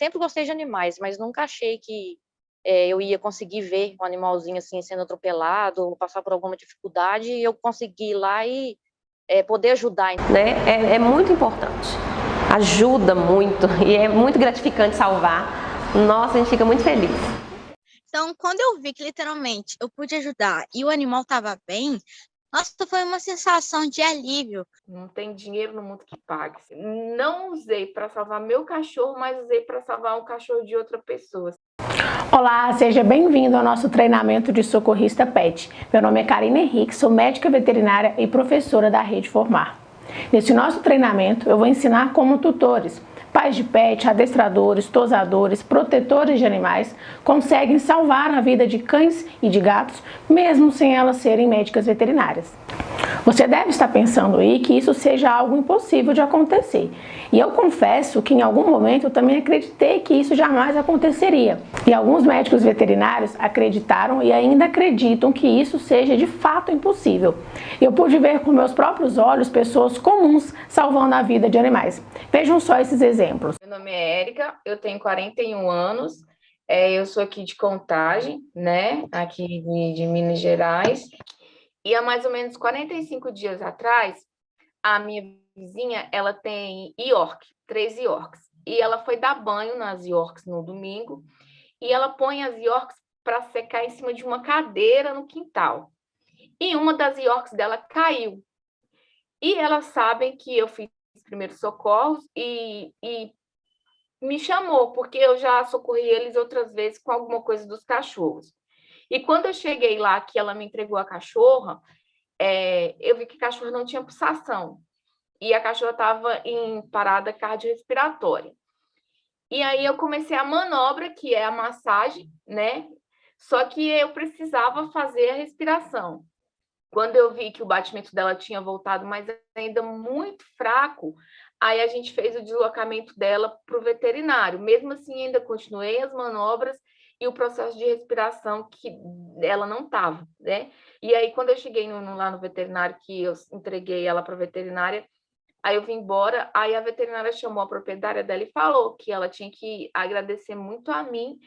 sempre gostei de animais, mas nunca achei que eu ia conseguir ver um animalzinho assim sendo atropelado ou passar por alguma dificuldade e eu conseguir ir lá e poder ajudar. Né? É muito importante, ajuda muito e é muito gratificante salvar. Nossa, a gente fica muito feliz. Então, quando eu vi que literalmente eu pude ajudar e o animal estava bem, nossa, foi uma sensação de alívio. Não tem dinheiro no mundo que pague. Não usei para salvar meu cachorro, mas usei para salvar um cachorro de outra pessoa. Olá, seja bem-vindo ao nosso treinamento de socorrista PET. Meu nome é Karina Henrique, sou médica veterinária e professora da Rede Formar. Nesse nosso treinamento, eu vou ensinar como tutores, pais de pet, adestradores, tosadores, protetores de animais conseguem salvar a vida de cães e de gatos, mesmo sem elas serem médicas veterinárias. Você deve estar pensando aí que isso seja algo impossível de acontecer. E eu confesso que em algum momento eu também acreditei que isso jamais aconteceria. E alguns médicos veterinários acreditaram e ainda acreditam que isso seja de fato impossível. Eu pude ver com meus próprios olhos pessoas comuns salvando a vida de animais. Vejam só esses exemplos. Meu nome é Érica, eu tenho 41 anos, eu sou aqui de Contagem, né? Aqui de Minas Gerais. E há mais ou menos 45 dias atrás, a minha vizinha, ela tem York, 3 Yorks. E ela foi dar banho nas Yorks no domingo, e ela põe as Yorks para secar em cima de uma cadeira no quintal. E uma das Yorks dela caiu. E elas sabem que eu fiz os primeiros socorros e me chamou, porque eu já socorri eles outras vezes com alguma coisa dos cachorros. E quando eu cheguei lá, que ela me entregou a cachorra, eu vi que a cachorra não tinha pulsação. E a cachorra estava em parada cardiorrespiratória. E aí eu comecei a manobra, que é a massagem, né? Só que eu precisava fazer a respiração. Quando eu vi que o batimento dela tinha voltado, mas ainda muito fraco, aí a gente fez o deslocamento dela para o veterinário. Mesmo assim, ainda continuei as manobras e o processo de respiração que ela não estava, né? E aí, quando eu cheguei lá no veterinário, que eu entreguei ela para a veterinária, aí eu vim embora, aí a veterinária chamou a proprietária dela e falou que ela tinha que agradecer muito a mim.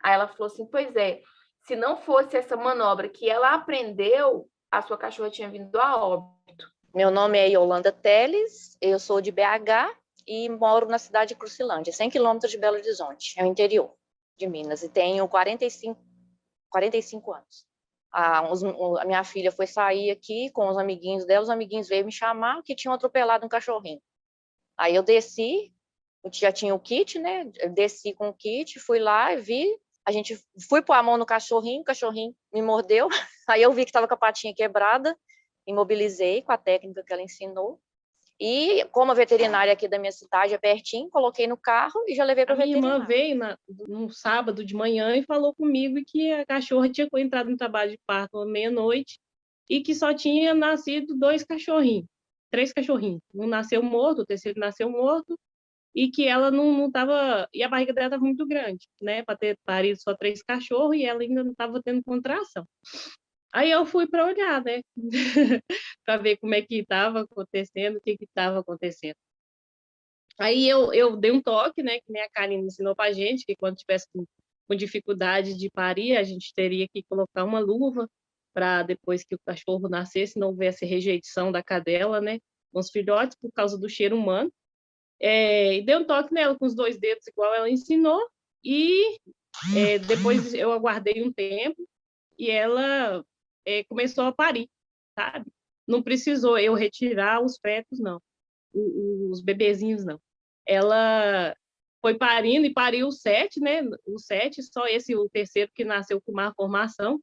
Aí ela falou assim, pois é, se não fosse essa manobra que ela aprendeu, a sua cachorra tinha vindo a óbito. Meu nome é Yolanda Teles, eu sou de BH e moro na cidade de Crucilândia, 100 quilômetros de Belo Horizonte, é o interior de Minas, e tenho 45 anos. A minha filha foi sair aqui com os amiguinhos dela, os amiguinhos veio me chamar que tinham atropelado um cachorrinho. Aí eu desci, já tinha o kit, né? Eu desci com o kit, fui lá e vi, fui pôr a mão no cachorrinho, o cachorrinho me mordeu, aí eu vi que estava com a patinha quebrada, imobilizei com a técnica que ela ensinou. E como a veterinária aqui da minha cidade é pertinho, coloquei no carro e já levei para a veterinária. Minha irmã veio no sábado de manhã e falou comigo que a cachorra tinha entrado no trabalho de parto à meia-noite e que só tinha nascido 3 cachorrinhos. Um nasceu morto, o terceiro nasceu morto e que ela não estava... E a barriga dela estava muito grande, né? Para ter parido só 3 cachorros e ela ainda não estava tendo contração. Aí eu fui para olhar, né? Para ver como é que estava acontecendo, o que estava acontecendo. Aí eu dei um toque, né? Que nem a Karine ensinou para a gente, que quando tivesse com dificuldade de parir, a gente teria que colocar uma luva para depois que o cachorro nascesse, não houvesse rejeição da cadela, né? Com os filhotes, por causa do cheiro humano. E dei um toque nela com os 2 dedos, igual ela ensinou, e depois eu aguardei um tempo e ela começou a parir, sabe? Não precisou eu retirar os fetos, não. Os bebezinhos, não. Ela foi parindo e pariu 7, né? Os 7, só o terceiro que nasceu com má formação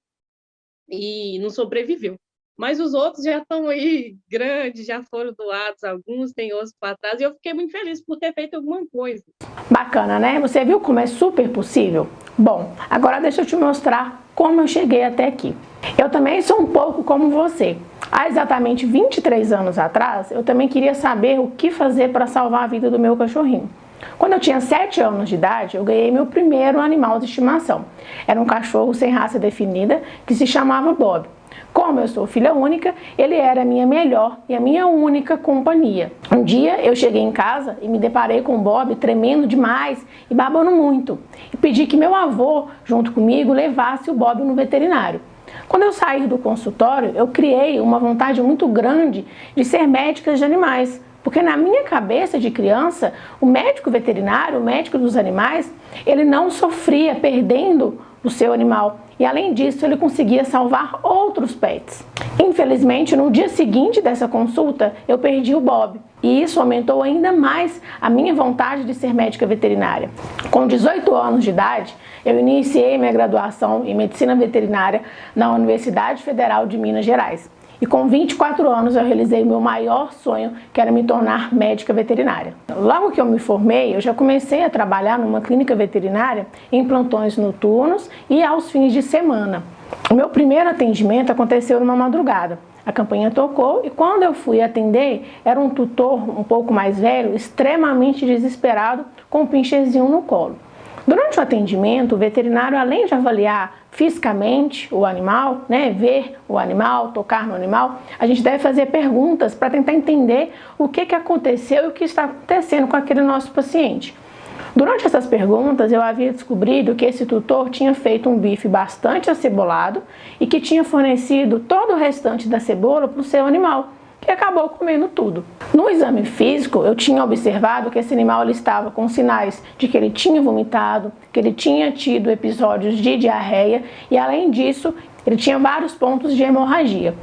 e não sobreviveu. Mas os outros já estão aí grandes, já foram doados, alguns têm outros para trás, e eu fiquei muito feliz por ter feito alguma coisa. Bacana, né? Você viu como é super possível? Bom, agora deixa eu te mostrar como eu cheguei até aqui. Eu também sou um pouco como você. Há exatamente 23 anos atrás, eu também queria saber o que fazer para salvar a vida do meu cachorrinho. Quando eu tinha 7 anos de idade, eu ganhei meu primeiro animal de estimação. Era um cachorro sem raça definida que se chamava Bob. Como eu sou filha única, ele era a minha melhor e a minha única companhia. Um dia eu cheguei em casa e me deparei com o Bob tremendo demais e babando muito. E pedi que meu avô, junto comigo, levasse o Bob no veterinário. Quando eu saí do consultório, eu criei uma vontade muito grande de ser médica de animais. Porque na minha cabeça de criança, o médico veterinário, o médico dos animais, ele não sofria perdendo o seu animal. E além disso, ele conseguia salvar outros pets. Infelizmente, no dia seguinte dessa consulta, eu perdi o Bob. E isso aumentou ainda mais a minha vontade de ser médica veterinária. Com 18 anos de idade, eu iniciei minha graduação em Medicina Veterinária na Universidade Federal de Minas Gerais. E com 24 anos eu realizei o meu maior sonho, que era me tornar médica veterinária. Logo que eu me formei, eu já comecei a trabalhar numa clínica veterinária em plantões noturnos e aos fins de semana. O meu primeiro atendimento aconteceu numa madrugada. A campainha tocou e quando eu fui atender, era um tutor um pouco mais velho, extremamente desesperado, com um pincherzinho no colo. Durante o atendimento, o veterinário, além de avaliar fisicamente o animal, ver o animal, tocar no animal, a gente deve fazer perguntas para tentar entender o que aconteceu e o que está acontecendo com aquele nosso paciente. Durante essas perguntas, eu havia descobrido que esse tutor tinha feito um bife bastante acebolado e que tinha fornecido todo o restante da cebola para o seu animal, que acabou comendo tudo. No exame físico, eu tinha observado que esse animal ele estava com sinais de que ele tinha vomitado, que ele tinha tido episódios de diarreia e, além disso, ele tinha vários pontos de hemorragia.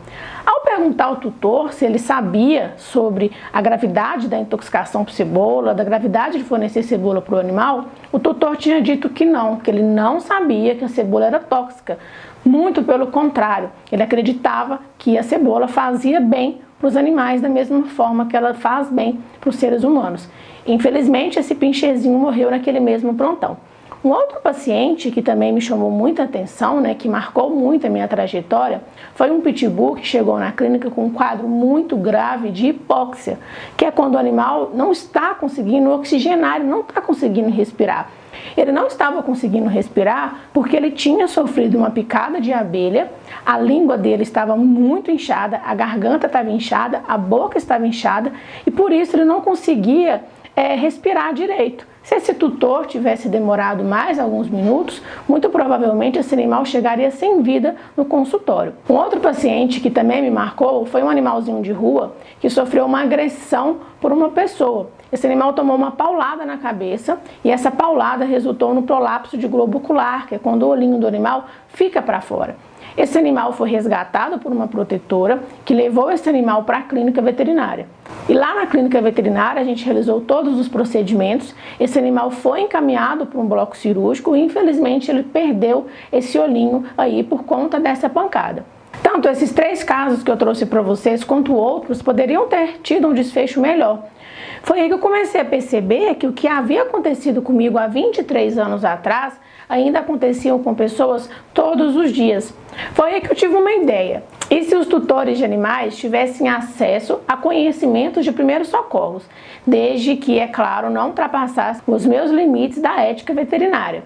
Ao perguntar ao tutor se ele sabia sobre a gravidade da intoxicação por cebola, da gravidade de fornecer cebola para o animal, o tutor tinha dito que ele não sabia que a cebola era tóxica. Muito pelo contrário, ele acreditava que a cebola fazia bem para os animais da mesma forma que ela faz bem para os seres humanos. Infelizmente, esse pincherzinho morreu naquele mesmo prontão. Um outro paciente que também me chamou muita atenção, que marcou muito a minha trajetória, foi um pitbull que chegou na clínica com um quadro muito grave de hipóxia, que é quando o animal não está conseguindo oxigenar, ele não está conseguindo respirar. Ele não estava conseguindo respirar porque ele tinha sofrido uma picada de abelha, a língua dele estava muito inchada, a garganta estava inchada, a boca estava inchada e por isso ele não conseguia respirar direito. Se esse tutor tivesse demorado mais alguns minutos, muito provavelmente esse animal chegaria sem vida no consultório. Um outro paciente que também me marcou foi um animalzinho de rua que sofreu uma agressão por uma pessoa. Esse animal tomou uma paulada na cabeça e essa paulada resultou no prolapso de globo ocular, que é quando o olhinho do animal fica para fora. Esse animal foi resgatado por uma protetora que levou esse animal para a clínica veterinária. E lá na clínica veterinária a gente realizou todos os procedimentos, esse animal foi encaminhado para um bloco cirúrgico e infelizmente ele perdeu esse olhinho aí por conta dessa pancada. Tanto esses 3 casos que eu trouxe para vocês quanto outros poderiam ter tido um desfecho melhor. Foi aí que eu comecei a perceber que o que havia acontecido comigo há 23 anos atrás ainda aconteciam com pessoas todos os dias. Foi aí que eu tive uma ideia. E se os tutores de animais tivessem acesso a conhecimentos de primeiros socorros, desde que, é claro, não ultrapassasse os meus limites da ética veterinária?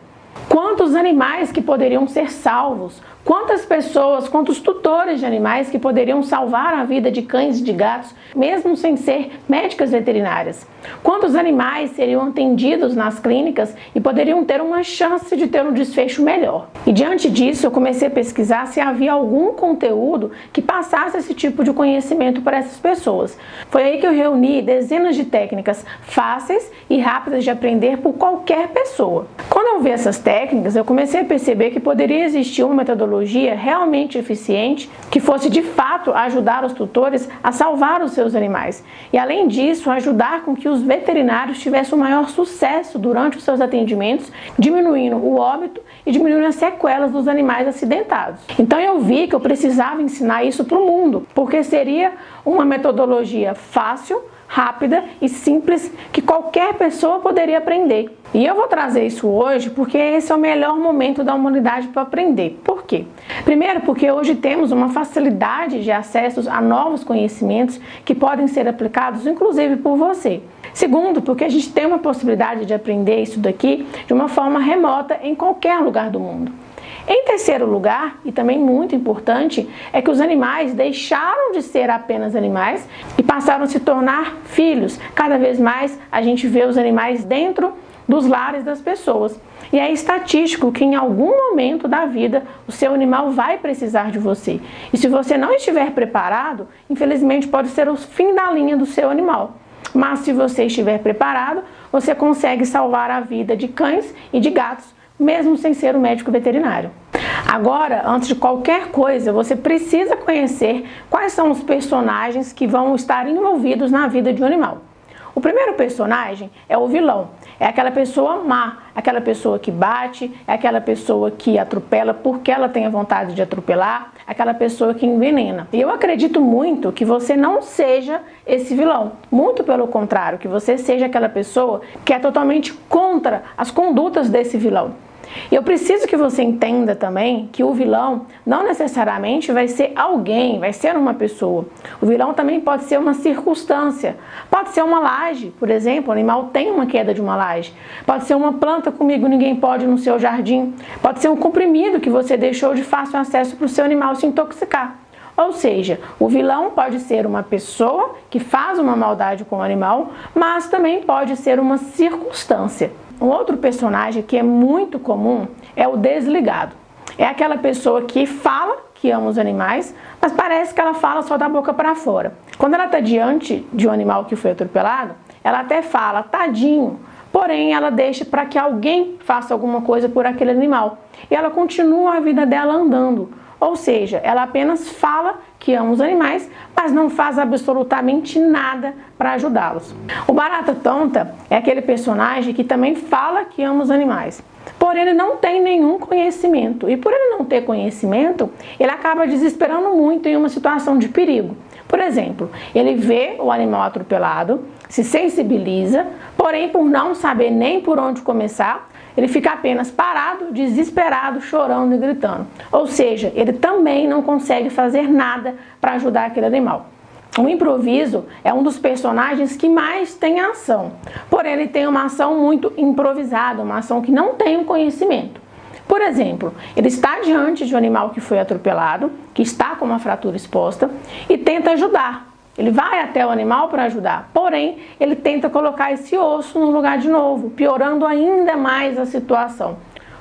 Quantos animais que poderiam ser salvos? Quantas pessoas, quantos tutores de animais que poderiam salvar a vida de cães e de gatos, mesmo sem ser médicas veterinárias? Quantos animais seriam atendidos nas clínicas e poderiam ter uma chance de ter um desfecho melhor? E diante disso, eu comecei a pesquisar se havia algum conteúdo que passasse esse tipo de conhecimento para essas pessoas. Foi aí que eu reuni dezenas de técnicas fáceis e rápidas de aprender por qualquer pessoa. Quando eu vi essas técnicas, eu comecei a perceber que poderia existir uma metodologia realmente eficiente que fosse de fato ajudar os tutores a salvar os seus animais e, além disso, ajudar com que os veterinários tivessem o maior sucesso durante os seus atendimentos, diminuindo o óbito e diminuindo as sequelas dos animais acidentados. Então eu vi que eu precisava ensinar isso para o mundo, porque seria uma metodologia fácil, rápida e simples que qualquer pessoa poderia aprender. E eu vou trazer isso hoje porque esse é o melhor momento da humanidade para aprender. Por quê? Primeiro, porque hoje temos uma facilidade de acesso a novos conhecimentos que podem ser aplicados inclusive por você. Segundo, porque a gente tem uma possibilidade de aprender isso daqui de uma forma remota em qualquer lugar do mundo. Em terceiro lugar, e também muito importante, é que os animais deixaram de ser apenas animais e passaram a se tornar filhos. Cada vez mais a gente vê os animais dentro dos lares das pessoas. E é estatístico que em algum momento da vida o seu animal vai precisar de você. E se você não estiver preparado, infelizmente pode ser o fim da linha do seu animal. Mas se você estiver preparado, você consegue salvar a vida de cães e de gatos, mesmo sem ser um médico veterinário. Agora, antes de qualquer coisa, você precisa conhecer quais são os personagens que vão estar envolvidos na vida de um animal. O primeiro personagem é o vilão. É aquela pessoa má, aquela pessoa que bate, é aquela pessoa que atropela porque ela tem a vontade de atropelar, aquela pessoa que envenena. E eu acredito muito que você não seja esse vilão. Muito pelo contrário, que você seja aquela pessoa que é totalmente contra as condutas desse vilão. E eu preciso que você entenda também que o vilão não necessariamente vai ser alguém, vai ser uma pessoa. O vilão também pode ser uma circunstância. Pode ser uma laje, por exemplo, o animal tem uma queda de uma laje. Pode ser uma planta comigo ninguém pode no seu jardim. Pode ser um comprimido que você deixou de fácil acesso para o seu animal se intoxicar. Ou seja, o vilão pode ser uma pessoa que faz uma maldade com o animal, mas também pode ser uma circunstância. Um outro personagem que é muito comum é o desligado. É aquela pessoa que fala que ama os animais, mas parece que ela fala só da boca para fora. Quando ela está diante de um animal que foi atropelado, ela até fala, tadinho, porém ela deixa para que alguém faça alguma coisa por aquele animal. E ela continua a vida dela andando. Ou seja, ela apenas fala que ama os animais, mas não faz absolutamente nada para ajudá-los. O barata tonta é aquele personagem que também fala que ama os animais, porém ele não tem nenhum conhecimento. E por ele não ter conhecimento, ele acaba desesperando muito em uma situação de perigo. Por exemplo, ele vê o animal atropelado, se sensibiliza, porém por não saber nem por onde começar, ele fica apenas parado, desesperado, chorando e gritando. Ou seja, ele também não consegue fazer nada para ajudar aquele animal. O improviso é um dos personagens que mais tem ação, porém ele tem uma ação muito improvisada, uma ação que não tem um conhecimento. Por exemplo, ele está diante de um animal que foi atropelado, que está com uma fratura exposta e tenta ajudar. Ele vai até o animal para ajudar, porém ele tenta colocar esse osso no lugar de novo, piorando ainda mais a situação.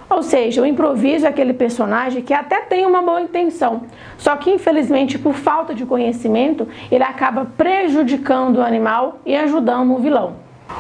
Ou seja, o improviso é aquele personagem que até tem uma boa intenção, só que infelizmente por falta de conhecimento ele acaba prejudicando o animal e ajudando o vilão.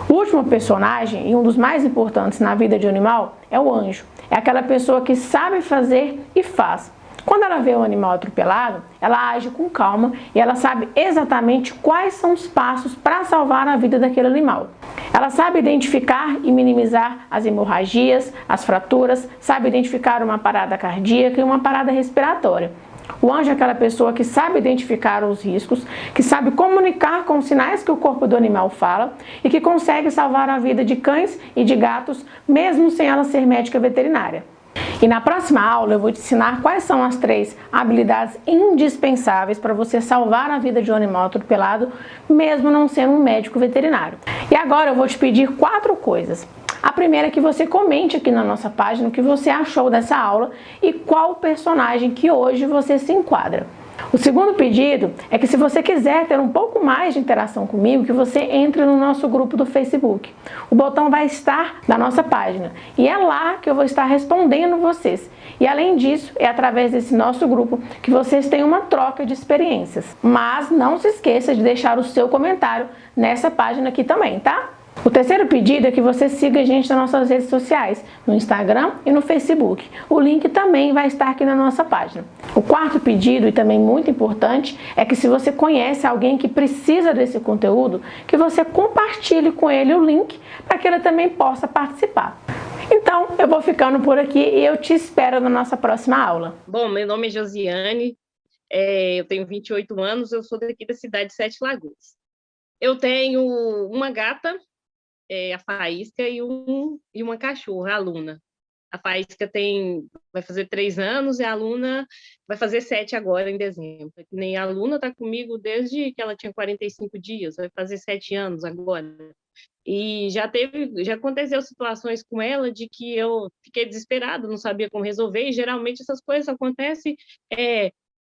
O último personagem, e um dos mais importantes na vida de um animal, é o anjo. É aquela pessoa que sabe fazer e faz. Quando ela vê o animal atropelado, ela age com calma e ela sabe exatamente quais são os passos para salvar a vida daquele animal. Ela sabe identificar e minimizar as hemorragias, as fraturas, sabe identificar uma parada cardíaca e uma parada respiratória. O anjo é aquela pessoa que sabe identificar os riscos, que sabe comunicar com os sinais que o corpo do animal fala e que consegue salvar a vida de cães e de gatos, mesmo sem ela ser médica veterinária. E na próxima aula eu vou te ensinar quais são as 3 habilidades indispensáveis para você salvar a vida de um animal atropelado, mesmo não sendo um médico veterinário. E agora eu vou te pedir 4 coisas. A primeira é que você comente aqui na nossa página o que você achou dessa aula e qual personagem que hoje você se enquadra. O segundo pedido é que se você quiser ter um pouco mais de interação comigo, que você entre no nosso grupo do Facebook. O botão vai estar na nossa página e é lá que eu vou estar respondendo vocês. E além disso, é através desse nosso grupo que vocês têm uma troca de experiências. Mas não se esqueça de deixar o seu comentário nessa página aqui também, tá? O terceiro pedido é que você siga a gente nas nossas redes sociais, no Instagram e no Facebook. O link também vai estar aqui na nossa página. O quarto pedido, e também muito importante, é que se você conhece alguém que precisa desse conteúdo, que você compartilhe com ele o link para que ele também possa participar. Então, eu vou ficando por aqui e eu te espero na nossa próxima aula. Bom, meu nome é Josiane, eu tenho 28 anos, eu sou daqui da cidade de Sete Lagoas. Eu tenho uma gata, a Faísca, e uma cachorra, a Luna. A Faísca vai fazer 3 anos e a Luna vai fazer 7 agora, em dezembro. Nem a Luna está comigo desde que ela tinha 45 dias, vai fazer 7 anos agora. E já aconteceu situações com ela de que eu fiquei desesperada, não sabia como resolver, e geralmente essas coisas acontecem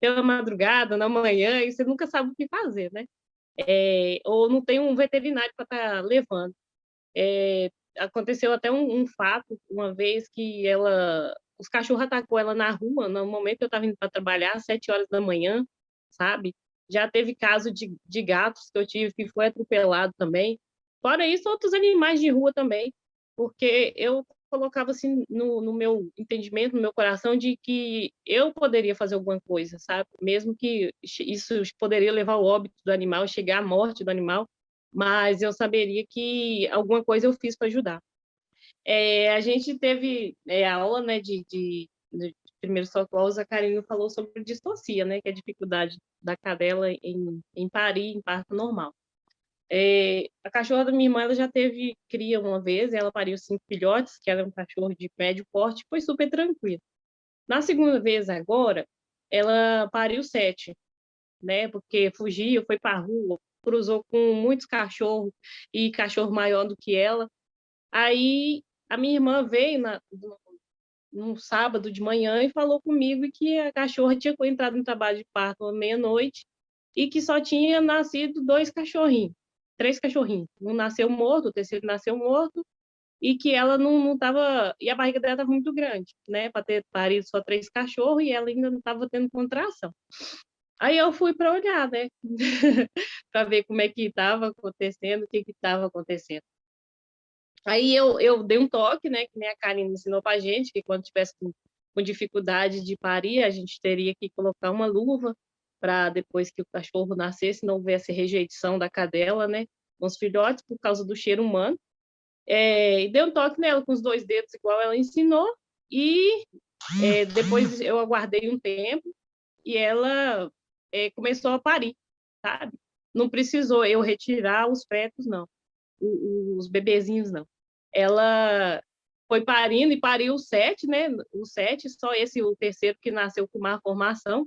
pela madrugada, na manhã, e você nunca sabe o que fazer, né? Ou não tem um veterinário para estar levando. Aconteceu até um fato, uma vez que os cachorros atacou ela na rua, no momento que eu estava indo para trabalhar, às 7 horas da manhã, sabe? Já teve caso de gatos que eu tive que foi atropelado também. Fora isso, outros animais de rua também, porque eu colocava assim no meu entendimento, no meu coração, de que eu poderia fazer alguma coisa, sabe? Mesmo que isso poderia levar ao óbito do animal, chegar à morte do animal, mas eu saberia que alguma coisa eu fiz para ajudar. A gente teve aula, né, de primeiros socorros, a Karine falou sobre distocia, né, que é a dificuldade da cadela em parir em parto normal. A cachorra da minha irmã, ela já teve cria uma vez, ela pariu 5 filhotes, que era um cachorro de médio porte, foi super tranquilo. Na segunda vez agora, ela pariu 7, né, porque fugiu, foi para a rua, cruzou com muitos cachorros e cachorro maior do que ela. Aí a minha irmã veio num sábado de manhã e falou comigo que a cachorra tinha entrado em trabalho de parto à meia-noite e que só tinha nascido 2 cachorrinhos, 3 cachorrinhos. Um nasceu morto, o terceiro nasceu morto, e que ela não estava. E a barriga dela estava muito grande, né? Para ter parido só 3 cachorros e ela ainda não estava tendo contração. Aí eu fui para olhar, né? Para ver como é que estava acontecendo, o que estava acontecendo. Aí eu dei um toque, né? Que nem a Karine ensinou para a gente, que quando tivesse com dificuldade de parir, a gente teria que colocar uma luva para depois que o cachorro nascesse, não houvesse rejeição da cadela, né? Com os filhotes, por causa do cheiro humano. E dei um toque nela com os 2 dedos, igual ela ensinou, e depois eu aguardei um tempo e ela começou a parir, sabe? Não precisou eu retirar os fetos, não, os bebezinhos, não. Ela foi parindo e pariu 7, né? Os 7, só o terceiro que nasceu com má formação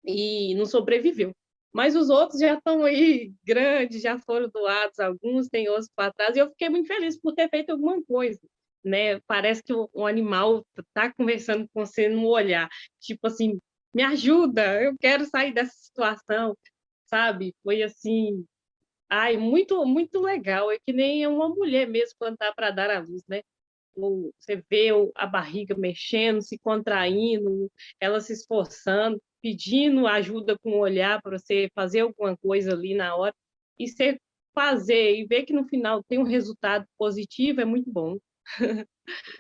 e não sobreviveu. Mas os outros já estão aí grandes, já foram doados, alguns têm outros para trás, e eu fiquei muito feliz por ter feito alguma coisa, né? Parece que o animal está conversando com você no olhar, tipo assim, me ajuda, eu quero sair dessa situação, sabe? Foi assim, ai, muito, muito legal, é que nem uma mulher mesmo quando está para dar à luz, né? Você vê a barriga mexendo, se contraindo, ela se esforçando, pedindo ajuda com o olhar para você fazer alguma coisa ali na hora, e você fazer e ver que no final tem um resultado positivo é muito bom.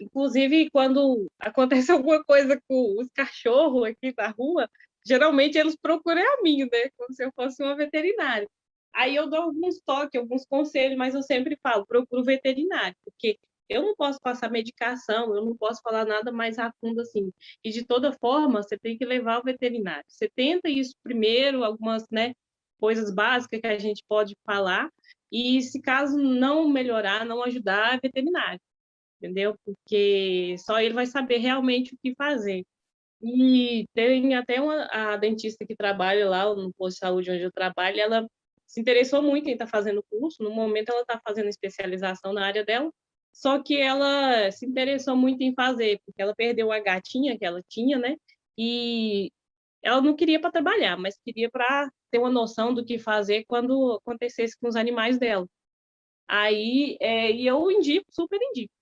Inclusive, quando acontece alguma coisa com os cachorros aqui na rua, geralmente eles procuram a mim, né? Como se eu fosse uma veterinária. Aí eu dou alguns toques, alguns conselhos, mas eu sempre falo, procura o veterinário, porque eu não posso passar medicação, eu não posso falar nada mais a fundo assim. E de toda forma, você tem que levar o veterinário. Você tenta isso primeiro, algumas, né, coisas básicas que a gente pode falar, e se caso não melhorar, não ajudar, é veterinário, entendeu? Porque só ele vai saber realmente o que fazer. E tem até a dentista que trabalha lá no posto de saúde onde eu trabalho, ela se interessou muito em estar fazendo o curso, no momento ela está fazendo especialização na área dela, só que ela se interessou muito em fazer, porque ela perdeu a gatinha que ela tinha, né? E ela não queria para trabalhar, mas queria para ter uma noção do que fazer quando acontecesse com os animais dela. Aí, e eu indico, super indico.